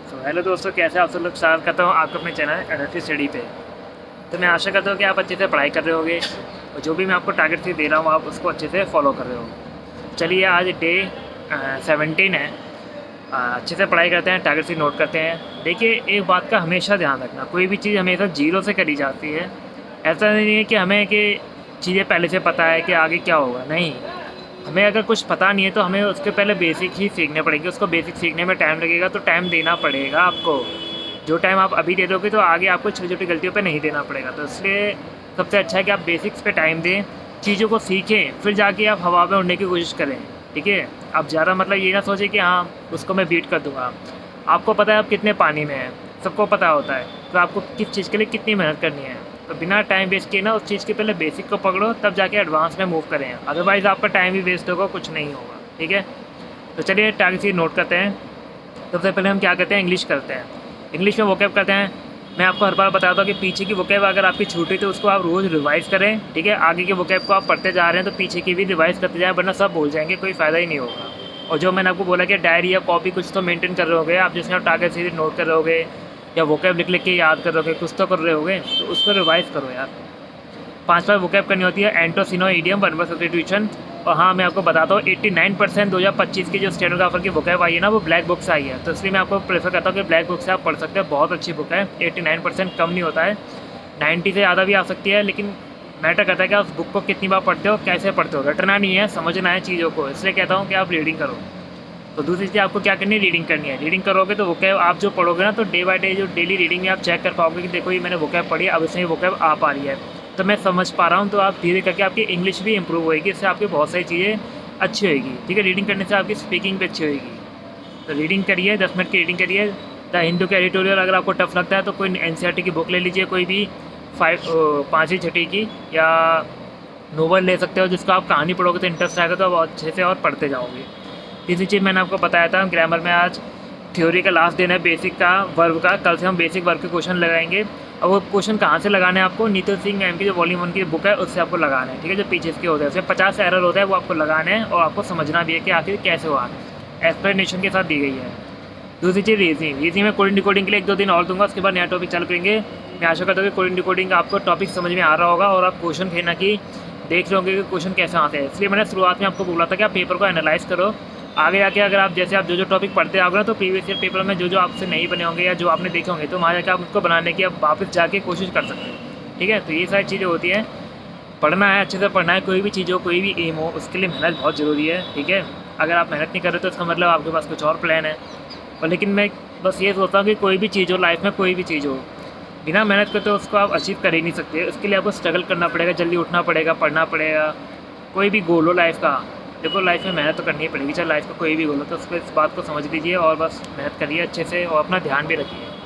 Hello दोस्तों, कैसे आप सब लोग। स्वागत करता हूँ आपको अपने चैनल एनर्जी स्टडी पे। तो मैं आशा करता हूँ कि आप अच्छे से पढ़ाई कर रहे होगे और जो भी मैं आपको टारगेट से दे रहा हूँ आप उसको अच्छे से फॉलो कर रहे हो। चलिए, आज डे 17 है। अच्छे से पढ़ाई करते हैं, टारगेट से नोट करते हैं। देखिए, एक बात का हमेशा ध्यान रखना, कोई भी चीज़ हमेशा जीरो से करी जाती है। ऐसा नहीं है कि हमें कि चीज़ें पहले से पता है कि आगे क्या होगा, नहीं। हमें अगर कुछ पता नहीं है तो हमें उसके पहले बेसिक ही सीखने पड़ेंगे। उसको बेसिक सीखने में टाइम लगेगा तो टाइम देना पड़ेगा आपको। जो टाइम आप अभी दे दोगे तो आगे आपको छोटी छोटी गलतियों पे नहीं देना पड़ेगा। तो इसलिए सबसे अच्छा है कि आप बेसिक्स पे टाइम दें, चीज़ों को सीखें, फिर जाके आप हवा में उड़ने की कोशिश करें। ठीक है, आप ज़्यादा मतलब ये ना सोचें कि हाँ उसको मैं बीट कर दूँगा। आपको पता है आप कितने पानी में हैं, सबको पता होता है। तो आपको किस चीज़ के लिए कितनी मेहनत करनी है। तो बिना टाइम वेस्ट किए ना उस चीज़ के पहले बेसिक को पकड़ो, तब जाके एडवांस में मूव करें। अदरवाइज़ आपका टाइम भी वेस्ट होगा, कुछ नहीं होगा। ठीक है, तो चलिए टारगेट शीट नोट करते हैं। सबसे पहले हम क्या करते हैं, इंग्लिश करते हैं। इंग्लिश में वोकैब करते हैं। मैं आपको हर बार बताता हूँ कि पीछे की वोकैब अगर आपकी छूटी तो उसको आप रोज़ रिवाइज करें। ठीक है, आगे के वोकैब को आप पढ़ते जा रहे हैं तो पीछे की भी रिवाइज करते जाएं, वरना सब भूल जाएंगे, कोई फ़ायदा ही नहीं होगा। और जो मैंने आपको बोला कि डायरी या कॉपी कुछ तो मेंटेन कर रहे होगे आप, जिसमें आप टारगेट शीट नोट कर रहे होगे या वोकैब लिख लिख के याद कर रहे होगे, कुछ तो कर रहे होगे, तो उसको रिवाइज करो यार। 5 बार वोकैब करनी होती है। एंटोसिनो ईडियम, 1 बार सब्स्टिट्यूशन। और हाँ, मैं आपको बताता हूँ 89% 2025 की जो स्टेनोग्राफर की वोकैब आई है ना, वो ब्लैक बुक से आई है। तो इसलिए मैं आपको प्रेफर करता हूँ कि ब्लैक बुक से आप पढ़ सकते हैं। बहुत अच्छी बुक है, 89% कम नहीं होता है, 90 से ज़्यादा भी आ सकती है। लेकिन मैटर करता है कि आप उस बुक को कितनी बार पढ़ते हो, कैसे पढ़ते हो। रटना नहीं है, समझना है चीज़ों को। इसलिए कहता हूँ कि आप रीडिंग करो। तो दूसरी चीज़ आपको क्या करनी है, रीडिंग करनी है। रीडिंग करोगे तो वोकैब आप जो पढ़ोगे ना, तो डे बाय डे जो डेली रीडिंग में आप चेक कर पाओगे कि देखो ये मैंने वोकैब पढ़ी, अब इसमें वोकैब आ पा रही है, तो मैं समझ पा रहा हूँ। तो आप धीरे करके आपकी इंग्लिश भी इंप्रूव होएगी, इससे आपकी बहुत सारी चीज़ें अच्छी होएगी। ठीक है, रीडिंग करने से आपकी स्पीकिंग भी अच्छी होएगी। तो रीडिंग करिए, 10 मिनट की रीडिंग करिए। द हिंदू के एडिटोरियल अगर आपको टफ लगता है तो कोई NCERT की बुक ले लीजिए, कोई भी 5वीं छठी की, या नोवेल ले सकते हो जिसको आप कहानी पढ़ोगे तो इंटरेस्ट आएगा, तो आप अच्छे से और पढ़ते जाओगे। तीसरी चीज़ मैंने आपको बताया था, ग्रामर में आज थ्योरी का लास्ट दिन है, बेसिक का, वर्ब का। कल से हम बेसिक वर्ब के क्वेश्चन लगाएंगे। और वो क्वेश्चन कहाँ से लगाने हैं आपको, नीतू सिंह मैम की जो वॉल्यूम 1 की बुक है उससे आपको लगाना है। ठीक है, जो पीछे इसके होते हैं उसमें 50 एरर होता है, वो आपको लगाने हैं और आपको समझना भी है कि आखिर कैसे हुआ, एक्सप्लेनेशन के साथ दी गई है। दूसरी चीज़ रीजनिंग। रीजनिंग में कोडिंग डिकोडिंग के लिए 1-2 दिन और दूंगा, उसके बाद नया टॉपिक चालू करेंगे। मैं आशा करता हूँ कि कोडिंग डिकोडिंग आपको टॉपिक समझ में आ रहा होगा और आप क्वेश्चन कहीं ना कहीं देख रहे होंगे कि क्वेश्चन कैसे आते हैं। इसलिए मैंने शुरुआत में आपको बोला था कि आप पेपर को एनालाइज करो। आगे जाके अगर आप जैसे आप जो टॉपिक पढ़ते आओगे ना, तो प्रीवियस ईयर पेपर में जो आपसे नहीं बने होंगे या जो आपने देखे होंगे, तो वहाँ जाकर आप उसको बनाने की आप वापस जाके कोशिश कर सकते हैं। ठीक है, तो ये सारी चीज़ें होती हैं। पढ़ना है, अच्छे से पढ़ना है। कोई भी चीज़ हो, कोई भी एम हो, उसके लिए मेहनत बहुत ज़रूरी है। ठीक है, अगर आप मेहनत नहीं कर रहे तो इसका मतलब आपके पास कुछ और प्लान है। और लेकिन मैं बस ये सोचता हूँ कि कोई भी चीज़ हो लाइफ में, कोई भी चीज़ हो, बिना मेहनत करते उसको आप अचीव कर ही नहीं सकते। उसके लिए आपको स्ट्रगल करना पड़ेगा, जल्दी उठना पड़ेगा, पढ़ना पड़ेगा। कोई भी गोल हो लाइफ का, देखो लाइफ में मेहनत तो करनी ही पड़ेगी, चाहे लाइफ का कोई भी गोल हो। तो उसको इस बात को समझ लीजिए और बस मेहनत करिए अच्छे से और अपना ध्यान भी रखिए।